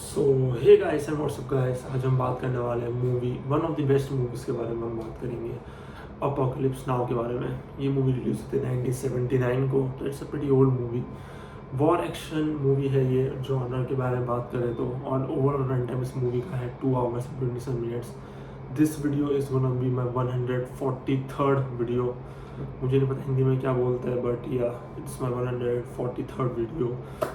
So hey guys and what's up guys, आज हम बात करने वाले हैं movie one of the best movies के बारे में हम बात करेंगे, अपोकलिप्स नाउ के बारे में। ये मूवी रिलीज हुई थी 1979 को, तो it's a pretty old movie. War action movie है ये। जॉनर के बारे में बात करें तो ऑन ओवरऑल रन टाइम इस मूवी का है 2 hours and 27 minutes। This video is gonna be my 143rd video. मुझे नहीं पता हिंदी में क्या बोलता है, but yeah it's my 143rd video.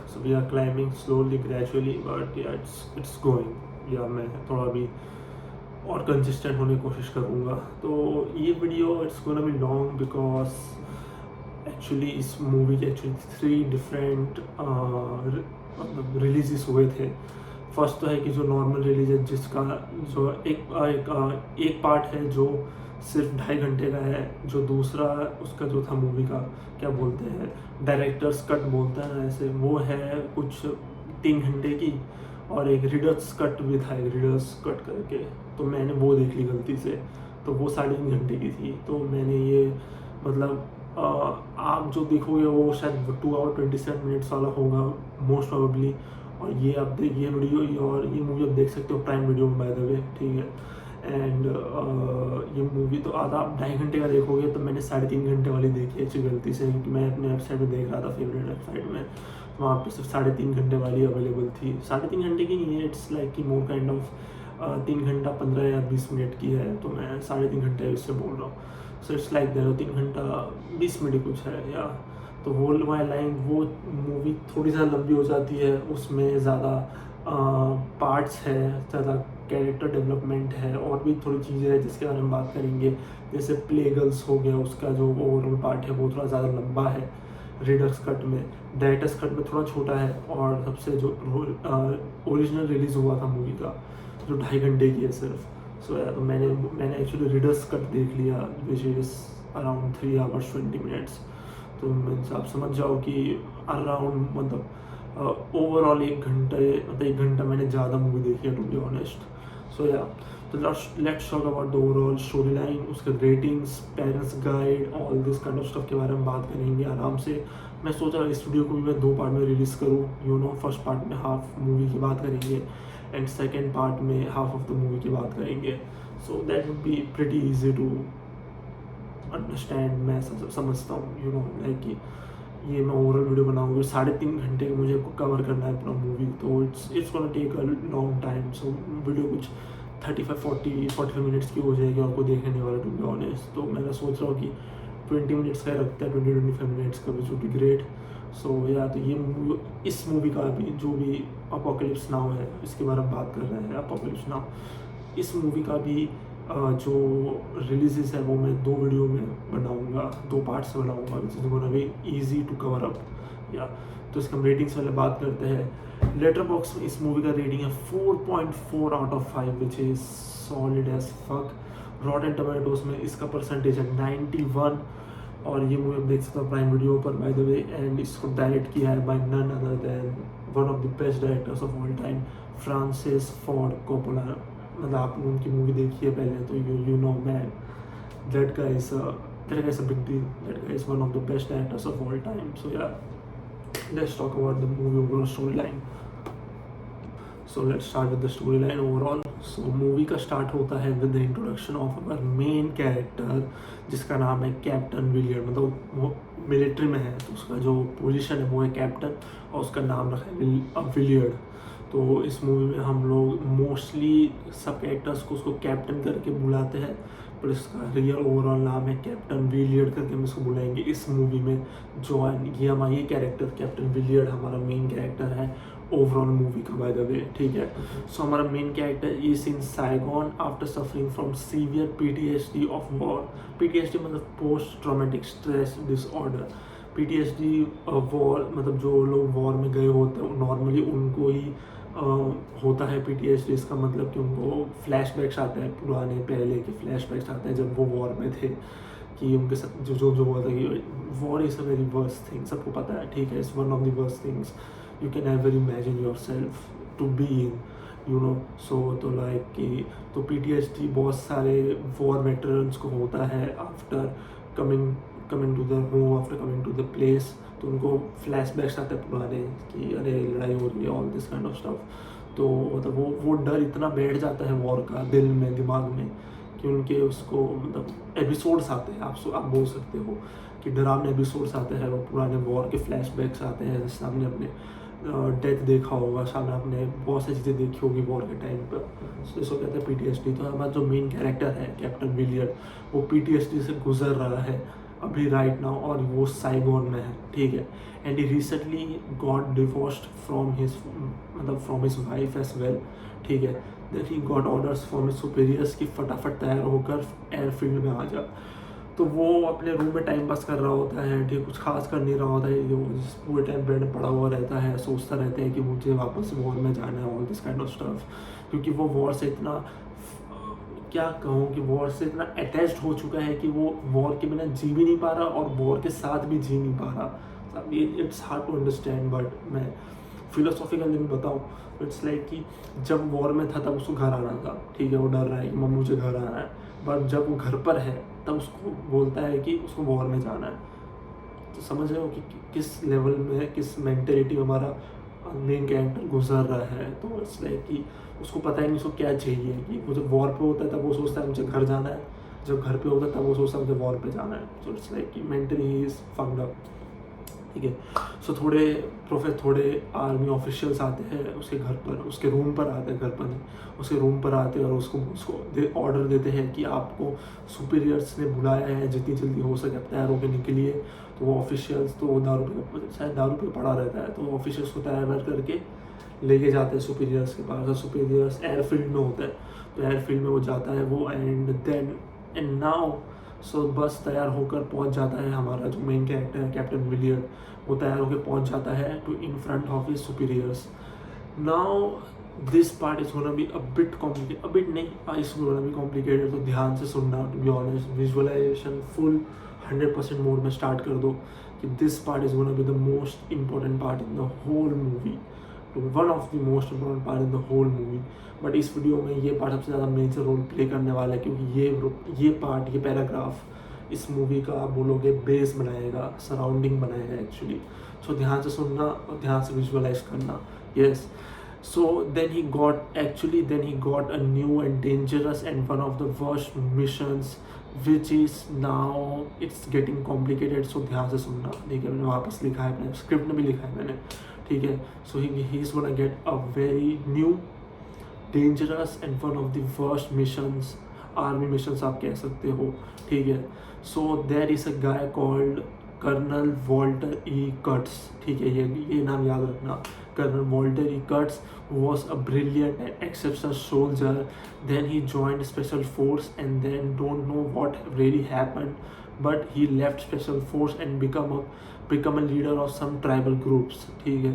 So we are climbing slowly gradually, but yeah it's going. Yeah मैं थोड़ा भी और कंसिस्टेंट होने की कोशिश करूँगा। तो ये video it's gonna B long because actually इस मूवी के 3 डिफरेंट मतलब रिलीजेस हुए थे। फर्स्ट तो है कि जो नॉर्मल रिलीज है, जिसका जो एक पार्ट है जो सिर्फ 2.5 घंटे का है। जो दूसरा उसका जो था मूवी का, क्या बोलते हैं, डायरेक्टर्स कट बोलते हैं ऐसे, वो है कुछ 3 घंटे की। और एक रीडर्स कट भी था, एक रीडर्स कट करके, तो मैंने वो देख ली गलती से, तो वो 3.5 घंटे की थी। तो मैंने ये मतलब आप जो देखोगे वो शायद 2 hour 27 minutes वाला होगा मोस्ट प्रोबेबली। और ये आप ये वीडियो और ये मूवी आप देख सकते हो प्राइम वीडियो में, बाय द वे, ठीक है। एंड ये मूवी तो आधा आप 2.5 घंटे का देखोगे, तो मैंने 3.5 घंटे वाली देखी है अच्छी गलती से, क्योंकि मैं अपने वेबसाइट में देख रहा था, फेवरेट वेबसाइट में, वहाँ पे सिर्फ 3.5 घंटे वाली अवेलेबल थी। 3.5 घंटे की नहीं है, इट्स लाइक कि मोर काइंड ऑफ 3 घंटा 15 या 20 मिनट की है, तो मैं 3.5 घंटे इससे बोल रहा हूँ। सो इट्स लाइक दैट, 3 घंटा 20 मिनट कुछ है या। तो होल माई लाइन वो मूवी थोड़ी ज़्यादा लंबी हो जाती है, उसमें ज़्यादा पार्ट्स है, ज़्यादा कैरेक्टर डेवलपमेंट है, और भी थोड़ी चीज़ें हैं जिसके बारे में बात करेंगे। जैसे प्ले गर्ल्स हो गया, उसका जो ओवरऑल पार्ट है वो थोड़ा ज़्यादा लंबा है रीडर्स कट में। डायरेक्टर्स कट में थोड़ा छोटा है। और सबसे जो ओरिजिनल रिलीज़ हुआ था मूवी का, जो 2.5 घंटे की है सिर्फ। सो तो मैंने एक्चुअली रीडर्स कट देख लिया, which is around 3 hours 20 minutes। तो मीन्स आप समझ जाओ कि अराउंड मतलब ओवरऑल 1 घंटे, मतलब 1 घंटा मैंने ज़्यादा मूवी देखी है, to be honest. So yeah, तो let's talk about the overall story line, उसके ratings, parents guide, all this kind of stuff के बारे में बात करेंगे आराम से। मैं सोच रहा इस वीडियो को भी मैं 2 पार्ट में रिलीज़ करूँ। यू नो, फर्स्ट पार्ट में हाफ मूवी की बात करेंगे एंड सेकेंड पार्ट में हाफ ऑफ द मूवी की बात करेंगे। So that would be pretty easy to understand. मैं समझता हूँ, यू नो, लाइक कि ये मैं ओवरऑल वीडियो बनाऊँगी, 3.5 घंटे का मुझे कवर करना है पूरा मूवी, तो it's gonna take a long time. So video कुछ 45 मिनट्स की हो जाएगी आपको देखने वाला, टू बी ऑनेस्ट। तो मैं सोच रहा हूँ कि 20 मिनट्स का रखता है, 20-25 मिनट्स का, which would be great. So yeah, तो ये मूवी, इस मूवी का भी जो भी अपोकलिप्स नाउ है, इसके बारे में बात कर रहे हैं, अपोकलिप्स नाउ, इस मूवी का भी जो रिलीजेस है वो मैं 2 वीडियो में बनाऊंगा, 2 पार्ट्स में बनाऊंगा, which is gonna be easy to cover up yeah. तो इसका हम रेटिंग्स वाले बात करते हैं। लेटरबॉक्स में इस मूवी का रेटिंग है 4.4 out of 5, which is solid as fuck. Rotten tomatoes में इसका परसेंटेज है 91। और ये मूवी आप देख सकते हो प्राइम वीडियो पर, बाय द वे। एंड इसको डायरेक्ट किया है by none other than one of the best directors of all time, Francis Ford Coppola. मतलब आपने उनकी मूवी देखी है पहले, तो you know man, that guy is a big deal, that guy is one of the best directors of all time. So yeah, let's talk about the movie overall story line. So let's start with the story line overall. So movie का start होता है with the introduction of our main character, जिसका नाम है captain Willard. मतलब वो military में है, तो उसका जो पोजीशन है वो है कैप्टन, और उसका नाम रखा है विलियर्ड। तो इस मूवी में हम लोग मोस्टली सब कैरेक्टर्स को उसको कैप्टन करके बुलाते हैं, पर इसका रियल ओवरऑल नाम है कैप्टन विलियर्ड करके हम इसको बुलाएंगे इस मूवी में। जो ये हमारा ये कैरेक्टर कैप्टन विलियर्ड हमारा मेन कैरेक्टर है ओवरऑल मूवी का, बाय द वे, ठीक है। सो हमारा main character is in Saigon after suffering from severe PTSD of war. PTSD मतलब post traumatic stress disorder. PTSD war मतलब जो लोग वॉर में गए होते हैं नॉर्मली उनको ही होता है PTSD। इसका मतलब कि उनको फ्लैशबैक्स आते हैं, पुराने पहले के फ्लैशबैक्स आते हैं जब वो वॉर में थे, कि उनके साथ जो हुआ था। कि war is a very worst thing, सबको पता है, ठीक है। It's one of the worst things you can ever imagine yourself to be in, you know। so तो लाइक कि तो PTSD बहुत सारे वॉर वेटरन्स को होता है after coming to the home, after coming to the place. तो उनको फ्लैशबैक्स आते हैं पुराने कि अरे लड़ाई हो रही है, all this kind of stuff. तो मतलब वो डर इतना बैठ जाता है वॉर का दिल में, दिमाग में, कि उनके उसको मतलब एपिसोड्स आते हैं, आप बोल सकते हो कि डरावने एपिसोड्स आते हैं, वो पुराने वॉर के फ्लैशबैक्स आते हैं। जैसे आपने अपने डेथ देखा होगा, शायद आपने बहुत सी चीज़ें देखी होगी वॉर के टाइम पर, इसको कहते हैं PTSD। तो हमारा जो मेन कैरेक्टर है कैप्टन विलियर्ड, वो PTSD से गुजर रहा है अभी राइट नाउ, और वो साइगोन में है, ठीक है। And he recently got divorced from his wife as well, ठीक है। Then he got orders from his superiors कि फटाफट तैयार होकर एयरफील्ड में आ जा। तो वो अपने रूम में टाइम पास कर रहा होता है, ठीक, कुछ खास कर नहीं रहा होता है, जो पूरे टाइम बेड में पड़ा हुआ रहता है, सोचता रहता है कि मुझे वापस वॉर में जाना है, all this kind of stuff. क्योंकि वो वॉर से इतना, क्या कहूँ कि वॉर से इतना अटैच्ड हो चुका है कि वो वॉर के बिना जी भी नहीं पा रहा और वॉर के साथ भी जी नहीं पा रहा। It's hard to understand, but मैं फिलोसॉफिकली भी बताऊँ, इट्स लाइक कि जब वॉर में था तब उसको घर आना था, ठीक है, वो डर रहा है कि मम्मी मुझे घर आना है, बट जब वो घर पर है तब उसको बोलता है कि उसको वॉर में जाना है। तो समझ रहे हो कि किस लेवल में, किस मेंटेलिटी में हमारा मेन कैरेक्टर गुजर रहा है। तो इट्स लाइक कि उसको पता ही नहीं उसको क्या चाहिए, कि वो जब वॉर पे होता है तब वो सोचता है मुझे घर जाना है, जब घर पे होता है तब वो सोचता है मुझे वॉर पे जाना है। तो इट्स लाइक कि mentally he is fucked up, ठीक है। सो थोड़े आर्मी ऑफिशियल्स आते हैं उसके घर पर, उसके रूम पर आते हैं, घर पर नहीं, उसके रूम पर आते हैं और उसको ऑर्डर देते हैं कि आपको सुपीरियर्स ने बुलाया है, जितनी जल्दी हो सके आप तैयार होकर निकलिए। तो वो ऑफिशियल्स, तो दारू पे पड़ा रहता है, तो वो ऑफिशियल्स को तैयार करके लेके जाते हैं सुपीरियर्स के पास, और सुपीरियर्स एयरफील्ड में होता है। तो एयरफील्ड में वो जाता है वो, एंड नाउ सो बस तैयार होकर पहुंच जाता है हमारा जो मेन कैरेक्टर है कैप्टन विलियर्ड, वो तैयार होकर पहुंच जाता है to in front of his superiors. Now this part is gonna be a bit complicated, it's gonna be complicated, तो ध्यान से सुनना, to be honest. Visualization full 100% mode में स्टार्ट कर दो, कि this part is gonna be the most important part in the whole movie, one of the most important part in the whole movie. But इस video में ये part सबसे ज़्यादा major role play करने वाला है, क्योंकि ये पैराग्राफ इस मूवी का आप बोलोगे बेस बनाएगा, सराउंडिंग बनाएगा एक्चुअली। सो ध्यान से सुनना और ध्यान से विजुअलाइज करना। Yes, so then he got a new and dangerous and one of the worst missions, which is now it's getting complicated। so ध्यान से सुनना, ठीक है, मैंने वापस लिखा है, अपने स्क्रिप्ट में भी लिखा है मैंने, ठीक है। so he is gonna get a very new, dangerous and one of the worst missions, army missions आप कह सकते हो, ठीक है। so there is a guy called colonel Walter E Kurtz, ठीक है, ये नाम याद रखना। Colonel Walter E Kurtz was a brilliant and exceptional soldier. Then he joined special force, and then don't know what really happened, but he left special force and become a leader of some tribal groups, ठीक है,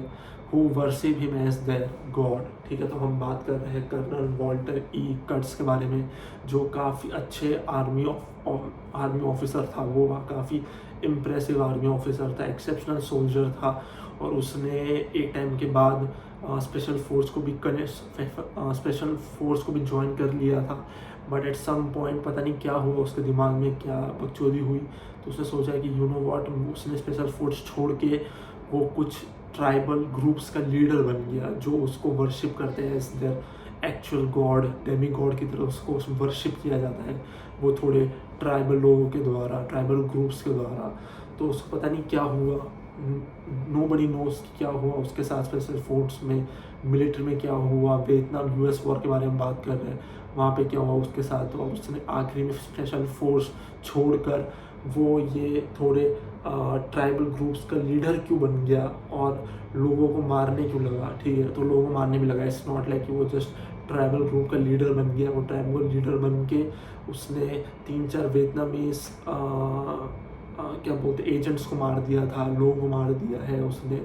who worship him as their god, ठीक है। तो हम बात कर रहे हैं कर्नल वॉल्टर ई कर्ट्स के बारे में, जो काफ़ी अच्छे आर्मी ऑफिसर था, वो काफ़ी इम्प्रेसिव आर्मी ऑफिसर था, एक्सेप्शनल सोल्जर था, और उसने एक टाइम के बाद स्पेशल फोर्स को भी ज्वाइन कर लिया था। बट एट सम पॉइंट पता नहीं क्या हुआ, उसके दिमाग में क्या बकचोदी हुई, तो उसने सोचा कि यू नो व्हाट, उसने स्पेशल फोर्स छोड़ के वो कुछ ट्राइबल ग्रुप्स का लीडर बन गया, जो उसको वर्शिप करते हैं as their actual god, demi god की तरह उसको वर्शिप किया जाता है, वो थोड़े ट्राइबल लोगों के द्वारा, ट्राइबल ग्रुप्स के द्वारा। तो उसको पता नहीं क्या हुआ, नोबडी नोस क्या हुआ उसके साथ, स्पेशल फोर्स में, मिलिट्री में क्या हुआ, वियतनाम US वॉर के बारे में बात कर रहे हैं, वहाँ पे क्या हुआ उसके साथ। तो उसने आखिरी में स्पेशल फोर्स छोड़कर वो ये थोड़े ट्राइबल ग्रुप्स का लीडर क्यों बन गया और लोगों को मारने क्यों लगा, ठीक है। तो लोगों को मारने भी लगा, इट्स नॉट लाइक कि वो जस्ट ट्राइबल ग्रुप का लीडर बन गया। वो ट्राइबल लीडर बन के उसने 3-4 वियतनामीज क्या बोलते एजेंट्स को मार दिया था, लोगों को मार दिया है उसने।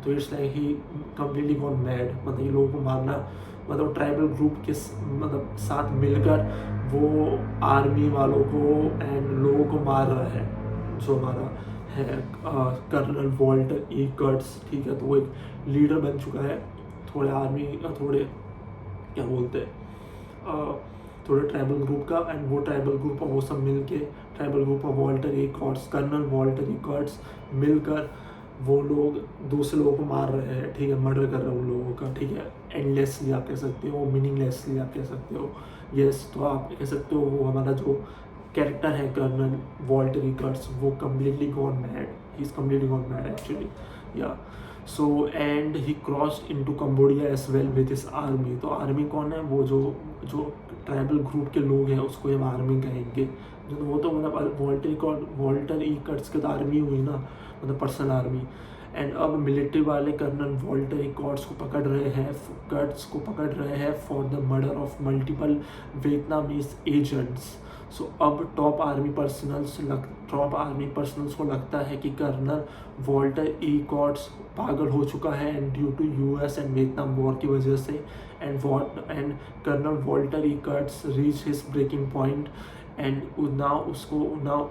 तो it's like he completely gone mad, मतलब ये लोगों को मारना, मतलब ट्राइबल ग्रुप के मतलब साथ मिलकर वो आर्मी वालों को एंड लोगों को मार रहा है, जो हमारा है कर्नल वॉल्टर ई कर्ट्स, ठीक है। तो वो एक लीडर बन चुका है थोड़े आर्मी, थोड़े क्या बोलते हैं, थोड़े ट्राइबल ग्रुप का, एंड वो ट्राइबल ग्रुप वो सब मिल के, tribal group of Walter E Kurtz, colonel Walter E Kurtz मिलकर वो लोग दूसरे लोगों को मार रहे हैं, ठीक है, मर्डर कर रहे हैं उन लोगों का, ठीक है, एंडलेसली आप कह सकते हो, मीनिंगलेसली आप कह सकते हो। यस, तो आप कह सकते हो वो हमारा जो कैरेक्टर है कर्नल वॉल्टर रिकर्ड्स, वो completely gone mad, he is completely gone mad actually, yeah so and he crossed into Cambodia as well with his army. तो आर्मी कौन है, वो जो जो ट्राइबल ग्रुप के लोग हैं उसको हम आर्मी कहेंगे। जो वो तो मतलब वॉल्टर रिकर्ड्स की तो आर्मी हुई ना, मतलब पर्सनल आर्मी। एंड अब मिलिट्री वाले कर्नल वॉल्टर रिकॉर्ड्स को पकड़ रहे हैं for the murder of multiple Vietnamese agents. So अब टॉप आर्मी पर्सनल्स को लगता है कि कर्नल वॉल्टर रिकॉर्ड्स पागल हो चुका है and due to US and Vietnam war की वजह से। And colonel Walter Rickards reach his breaking point and ना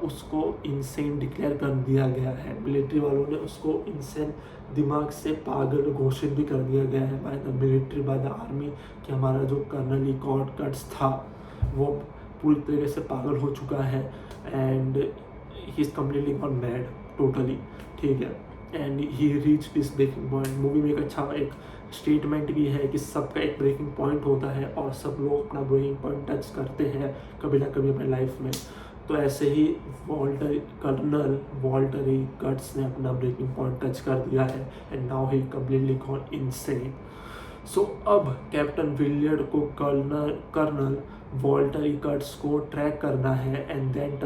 उसको इंसेन डिक्लेयर कर दिया गया है। मिलिट्री वालों ने उसको इंसेन, दिमाग से पागल घोषित भी कर दिया गया है by the military, by the army, कि हमारा जो कर्नल रिकॉर्ड्स था वो पूरी तरीके से पागल हो चुका है and he is completely gone mad totally, ठीक है। And he reach this breaking point. Movie में एक स्टेटमेंट भी है कि सबका एक ब्रेकिंग पॉइंट होता है और सब लोग अपना ब्रेकिंग पॉइंट टच करते हैं कभी ना कभी अपने लाइफ में। तो ऐसे ही कर्नल वॉल्टर रिकर्ड्स ने अपना ब्रेकिंग पॉइंट टच कर दिया है and now he completely gone insane. So अब कैप्टन विलियर्ड को कर्नल वॉल्टर रिकर्ड्स को ट्रैक करना है एंड देन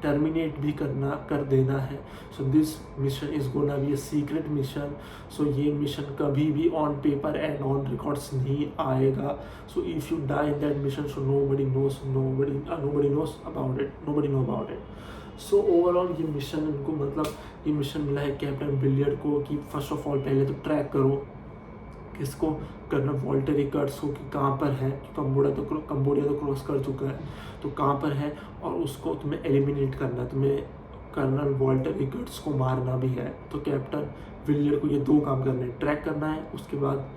टर्मिनेट भी कर देना है। So this mission is gonna be a secret mission. So ये मिशन कभी भी on paper and on records नहीं आएगा। So if you die in that mission, so nobody knows about it. So overall ये मिशन इनको, मतलब ये mission मिला है कैप्टन विलियर्ड को कि फर्स्ट ऑफ ऑल पहले तो ट्रैक करो इसको, कर्नल वॉल्टर रिकर्ड्स को कि कहाँ पर है, कंबोडिया तो क्रॉस कर चुका है, तो कहाँ पर है, और उसको तुम्हें एलिमिनेट करना है, तुम्हें कर्नल वॉल्टर रिकर्ड्स को मारना भी है। तो कैप्टन विलियर्ड को ये दो काम करने हैं, ट्रैक करना है, उसके बाद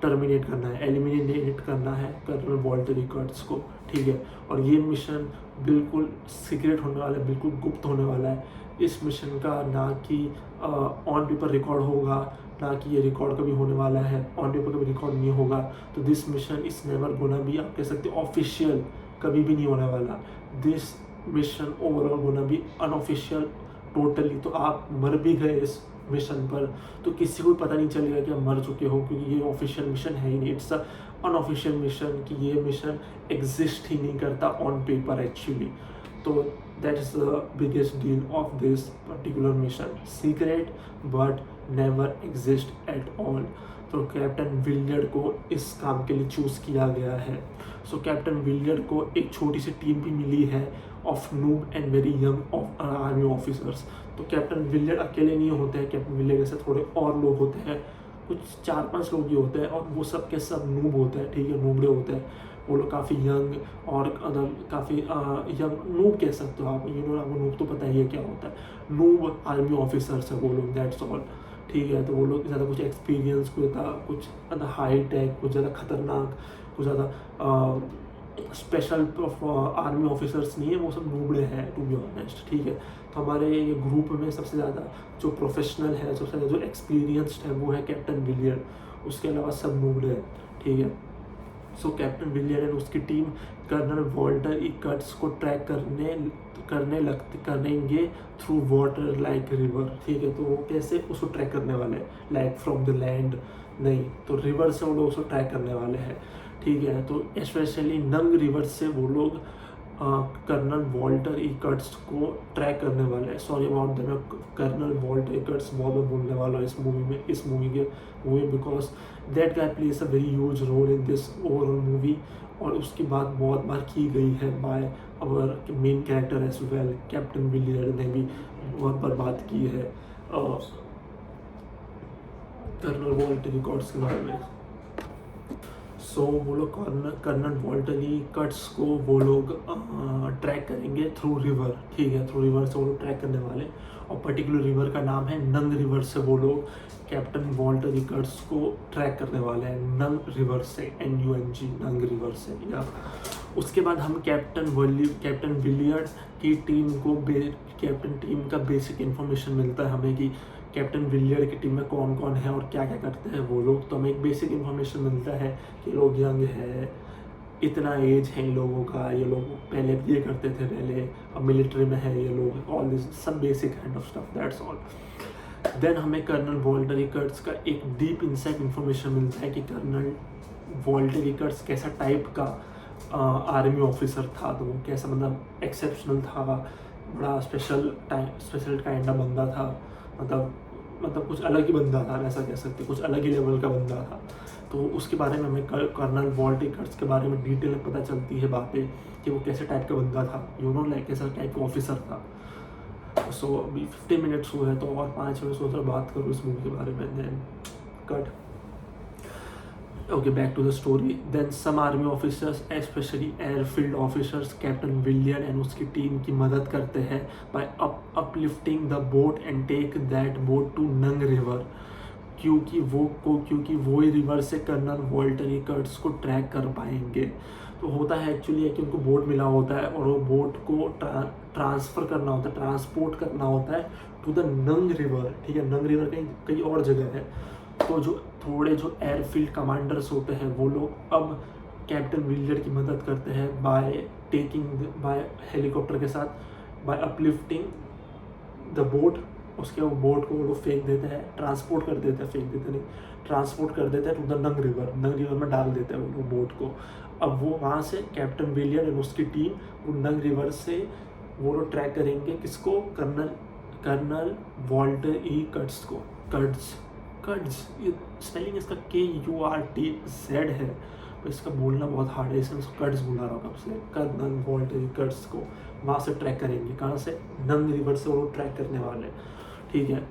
टर्मिनेट करना है, एलिमिनेट करना है कर्नल वॉल्टर रिकर्ड्स को, ठीक है। और ये मिशन बिल्कुल सीक्रेट होने वाला है, बिल्कुल गुप्त होने वाला है। इस मिशन का ना कि ऑन पेपर रिकॉर्ड होगा, ना कि ये रिकॉर्ड कभी होने वाला है, ऑन पेपर कभी रिकॉर्ड नहीं होगा। तो this mission is never gonna be, आप कह सकते हो ऑफिशियल, कभी भी नहीं होने वाला। This mission overall gonna be unofficial totally. तो आप मर भी गए इस मिशन पर तो किसी को पता नहीं चलेगा कि आप मर चुके हो, क्योंकि ये ऑफिशियल मिशन है ही नहीं, इट्स अ अनऑफिशियल मिशन, कि ये मिशन एग्जिस्ट ही नहीं करता ऑन पेपर एक्चुअली। तो that is the biggest deal of this particular mission, secret but never exist at all. तो कैप्टन विलियर्ड को इस काम के लिए चूज़ किया गया है। सो कैप्टन विलियर्ड को एक छोटी सी टीम भी मिली है of noob and very young army officers. तो कैप्टन विलियर्ड अकेले नहीं होते हैं, कैप्टन विलियर्ड से थोड़े और लोग होते हैं, कुछ 4-5 लोग ही होते हैं, और वो सब के सब नूब होते हैं, ठीक है, नूबड़े होते हैं। वो लोग काफ़ी यंग और काफ़ी यंग नूब कह सकते हो आप, आपको नूब तो पता ही है क्या होता है, नूब आर्मी ऑफिसर्स है वो लोग, दैट्स ऑल, ठीक है। तो वो लोग ज़्यादा कुछ एक्सपीरियंस, कुछ ज़्यादा हाई टेक, कुछ ज़्यादा खतरनाक, कुछ ज़्यादा स्पेशल आर्मी ऑफिसर्स नहीं है, वो सब नूबड़े हैं टू बी ऑनेस्ट, ठीक है। तो हमारे ये ग्रुप में सबसे ज़्यादा जो प्रोफेशनल है, सबसे ज़्यादा जो एक्सपीरियंस्ड है वो है कैप्टन विलियर्ड, उसके अलावा सब नूबड़े हैं, ठीक है। सो कैप्टन विलियर्ड एंड उसकी टीम कर्नल वॉल्टर रिकर्ड्स को ट्रैक करेंगे थ्रू वाटर लाइक रिवर, ठीक है। तो वो कैसे उसको ट्रैक करने वाले हैं, लाइक फ्रॉम द लैंड नहीं, तो रिवर से वो लोग उसको ट्रैक करने वाले हैं, ठीक है। तो स्पेशली नंग रिवर से वो लोग कर्नल वॉल्टर रिकर्ड्स को ट्रैक करने वाले हैं। सॉरी अबाउट दैट, मैं कर्नल वॉल्टर रिकर्ड्स बहुत बार बोलने वाला हूँ इस movie because that guy plays a very huge role in this overall movie, और उसकी बात बहुत बार की गई है by our main character as well, captain Willard ने भी बहुत बार बात की है कर्नल वॉल्टर रिकर्ड्स के बारे में। सो वो लोग कर्नल वॉल्टर रिकर्ड्स को वो लोग ट्रैक करेंगे थ्रू रिवर, ठीक है, थ्रू रिवर से वो लोग ट्रैक करने वाले, और पर्टिकुलर रिवर का नाम है नंग रिवर से वो लोग कैप्टन वॉल्टर रिकर्ड्स को ट्रैक करने वाले हैं, नंग रिवर से, NUNG, नंग रिवर से, या उसके बाद हम कैप्टन विलियर्ड की टीम का बेसिक इन्फॉर्मेशन मिलता है हमें कि कैप्टन विलियर्ड की टीम में कौन कौन है और क्या क्या करते हैं वो लोग। तो हमें एक बेसिक इन्फॉर्मेशन मिलता है कि लोग यंग है, इतना एज है इन लोगों का, ये लोग पहले ये करते थे, पहले अब मिलिट्री में है ये लोग, ऑल दिस सब basic kind of stuff, that's all. Then हमें कर्नल वॉल्टर रिकर्ट्स का एक डीप इनसाइट इन्फॉर्मेशन मिलता है कि कर्नल वॉल्टर रिकर्ट्स कैसा टाइप का आर्मी ऑफिसर था, तो वो कैसा मतलब एक्सेप्शनल था, बड़ा स्पेशल काइंड ऑफ बंदा था, मतलब कुछ अलग ही बंदा था, ऐसा कह सकते, कुछ अलग ही लेवल का बंदा था। तो उसके बारे में हमें कर्नल वॉल्टर रिकर्ट्स के बारे में डिटेल में पता चलती है बातें कि वो कैसे टाइप का बंदा था, लाइक कैसा टाइप का ऑफिसर था। सो अभी 50 मिनट्स हुए हैं, तो और 5 मिनट सोच बात करूँ इस मूवी के बारे में। Then cut Okay, back to the story. Then some army officers, especially airfield officers, captain Willard and उसकी टीम की मदद करते हैं by uplifting the boat and take that boat to नंग रिवर, क्योंकि वो ही रिवर से कर्नल वॉल्टर रिकर्ट्स को ट्रैक कर पाएंगे। तो होता है एक्चुअली है कि उनको बोट मिला होता है और वो बोट को ट्रांसफ़र करना होता है, ट्रांसपोर्ट करना होता है टू द नंग रिवर। ठीक है, नंग रिवर कहीं और जगह है। तो जो एयरफील्ड कमांडर्स होते हैं वो लोग अब कैप्टन विलियर्ड की मदद करते हैं बाय हेलीकॉप्टर के साथ, बाय अपलिफ्टिंग द बोट। उसके वो बोट को वो लोग फेंक देते हैं, ट्रांसपोर्ट कर देते हैं टू द नंग रिवर में डाल देते हैं वो लोग बोट को। अब वो वहाँ से कैप्टन विलियर्ड और उसकी टीम वो नंग रिवर से वो लोग ट्रैक करेंगे किसको, कर्नल वॉल्टर रिकर्ट्स को। कर्ट्स ये स्पेलिंग इसका KURTZ है, पर इसका बोलना बहुत हार्ड है, इसमें इसको कर्ट्स बोला रहा हूँ कब से। कर्नल वॉल्टर रिकर्ट्स को वहाँ से ट्रैक करेंगे, कहाँ से, नंग रिवर से वो लोग ट्रैक करने वाले। ठीक है,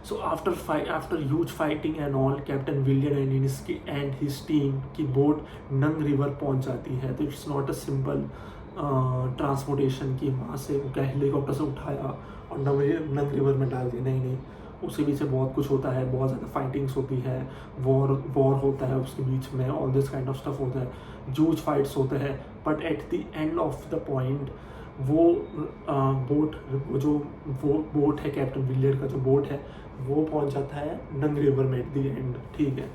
so after huge fighting and all, captain Willard and his team की बोट नंग रिवर पहुँच जाती है। तो it's not a simple transportation कि वहाँ से क्या हेलीकॉप्टर से उठाया और नंग रिवर में डाल दिया, नहीं, उसके पीछे बहुत कुछ होता है, बहुत ज़्यादा फाइटिंग्स होती है, वॉर होता है उसके बीच में, all this kind of stuff होता है, जूज फाइट्स होते हैं। But at the end of the point वो बोट है, कैप्टन विलियर्ड का जो बोट है वो पहुंच जाता है नंग रिवर में एट द एंड। ठीक है,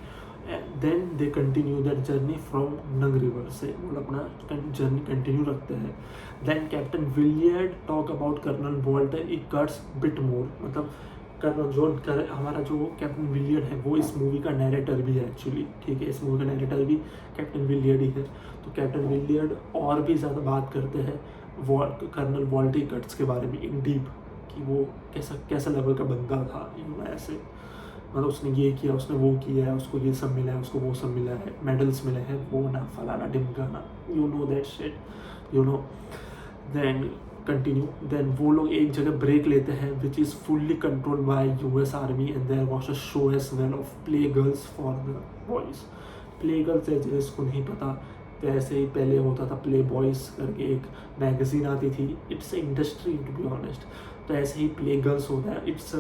then they continue that journey from Nung river से, वो अपना जर्नी कंटिन्यू रखते हैं। Then captain Willard talk about colonel Walter Rickards bit more, मतलब हमारा जो कैप्टन विलियर्ड है वो इस मूवी का नैरेटर भी है एक्चुअली। ठीक है, इस मूवी का नैरेटर भी कैप्टन विलियर्ड ही है। तो कैप्टन विलियर्ड और भी ज़्यादा बात करते हैं कर्नल वॉल्टर रिकर्ट्स के बारे में इन डीप, कि वो कैसा लेवल का बंदा था, ऐसे मतलब उसने ये किया, उसने वो किया है, उसको ये सब मिला है, उसको वो सब मिला है, मेडल्स मिले हैं, वो ना फलाना ढिमकाना, that shit, then continue. Then वो लोग एक जगह ब्रेक लेते हैं which is fully controlled by US army and there was a show as well of play girls for the boys. Play girls है जिसको नहीं पता, तो ऐसे ही पहले होता था प्ले बॉयज़ करके एक मैगजीन आती थी, it's a industry to be honest. तो ऐसे ही प्ले गर्ल्स होता है, it's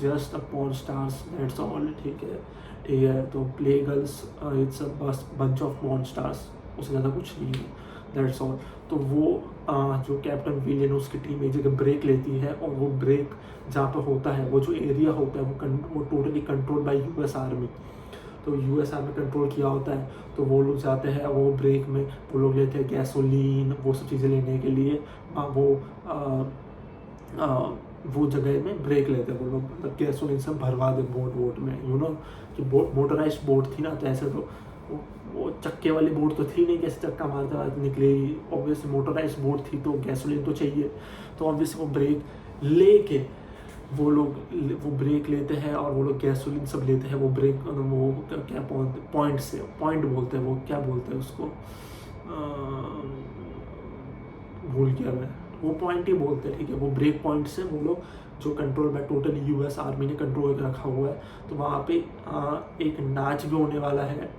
just a porn stars, that's all. ठीक है, तो प्ले गर्ल्स इट्स अ बस बंच ऑफ पॉर्न स्टार्स, उससे ज़्यादा कुछ नहीं है, दैट्स ऑल। तो वो जो कैप्टन विलियर्ड उसकी टीम एक जगह ब्रेक लेती है, और वो ब्रेक जहाँ पर होता है, वो जो एरिया होता है वो totally control by US army. तो US आर्मी कंट्रोल किया होता है, तो वो लोग जाते हैं, वो ब्रेक में वो लोग लेते हैं गैसोलीन, वो सब चीज़ें लेने के लिए वो जगह में ब्रेक लेते हैं वो लोग, मतलब गैसोलीन से भरवा दे बोट में, कि मोटराइज्ड बोट थी ना, तो ऐसे तो वो चक्के वाली बोट तो थी नहीं, कैसे चक्का मारते निकलेगी, ऑब्वियसली मोटराइज्ड बोट थी तो गैसोलीन तो चाहिए। तो ऑब्वियसली वो ब्रेक लेके वो ब्रेक लेते हैं और वो लोग गैसोलीन सब लेते हैं, वो ब्रेक वो क्या पॉइंट बोलते हैं, वो क्या बोलते हैं उसको, भूल गया मैं, वो पॉइंट ही बोलते हैं। ठीक है, वो ब्रेक पॉइंट से वो लोग जो कंट्रोल में टोटली US आर्मी ने कंट्रोल कर रखा हुआ है, तो वहाँ पे एक नाच भी होने वाला है,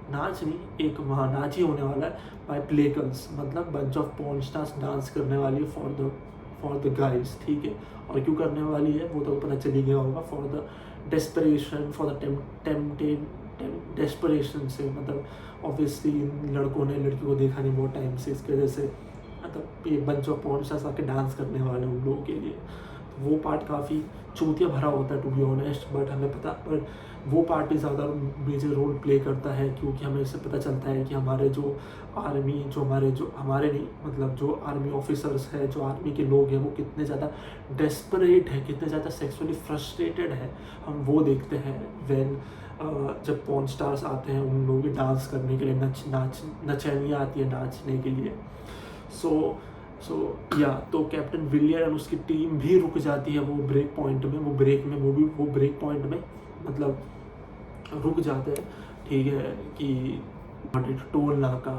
एक वहाँ नाच ही होने वाला है बाय प्ले गर्ल्स, मतलब bunch of porn stars dance करने वाली फॉर द गाइज। ठीक है, और क्यों करने वाली है वो तो पता चली गया होगा, for the desperation, for the desperation से, मतलब ऑब्वियसली लड़कों ने लड़की को देखा नहीं बहुत टाइम से, इसकी वजह से मतलब ये बंच ऑफ पॉर्न स्टार्स आके डांस करने वाले उन लोगों के लिए। वो पार्ट काफ़ी चूतिया भरा होता है टू बी ऑनेस्ट, बट हमें पता, पर वो पार्ट भी ज़्यादा मेजर रोल प्ले करता है, क्योंकि हमें इससे पता चलता है कि हमारे जो आर्मी, जो हमारे नहीं मतलब जो आर्मी ऑफिसर्स है, जो आर्मी के लोग हैं, वो कितने ज़्यादा डेस्परेट है, कितने ज़्यादा सेक्सुअली फ्रस्ट्रेटेड है, हम वो देखते हैं व्हेन जब पॉर्न स्टार्स आते हैं उन लोगों के डांस करने के लिए, नचनियाँ आती है नाचने के लिए। सो या तो कैप्टन विलियम और उसकी टीम भी रुक जाती है वो ब्रेक पॉइंट में, वो ब्रेक पॉइंट में मतलब रुक जाते हैं, ठीक है, कि टोल नाका,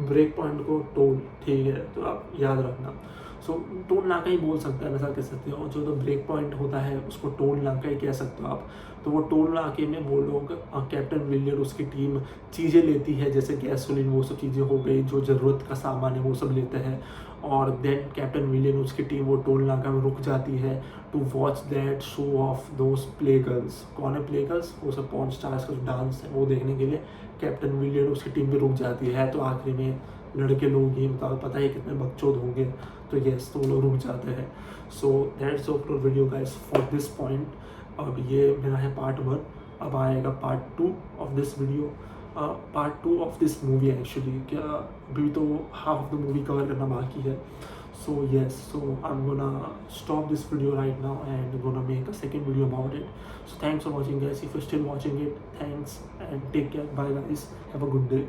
ब्रेक पॉइंट को टोल, ठीक है, तो आप याद रखना। सो टोल नाका ही बोल सकते हैं, ऐसा कह सकते हो, जो तो ब्रेक पॉइंट होता है उसको टोल नाका ही कह सकते हो आप। तो वो टोल नाके में वो लोग कैप्टन विलियम उसकी टीम चीज़ें लेती है, जैसे गैसोलीन, वो सब चीज़ें हो गई, जो ज़रूरत का सामान है वो सब लेते हैं, और देन कैप्टन विलियम उसकी टीम वो टोल नाका में रुक जाती है to watch that show of those play girls. कौन है प्ले गर्ल्स? वो सब पॉर्न स्टार्स का जो डांस है वो देखने के लिए कैप्टन विलियम उसकी टीम भी रुक जाती है। तो आखिरी में लड़के लोग ही पता है कितने बकचोद होंगे, तो यस, तो वो लोग रुक जाते हैं। So that's all for video guys for this point. अब ये मेरा है पार्ट 1, अब आएगा part 2 of this video, part 2 of this movie actually. क्या अभी तो half of the movie cover करना बाकी है। So yes, so I'm gonna stop this video right now and gonna make a second video about it. So thanks for watching guys. If you're still watching it, thanks and take care. Bye guys. Have a good day.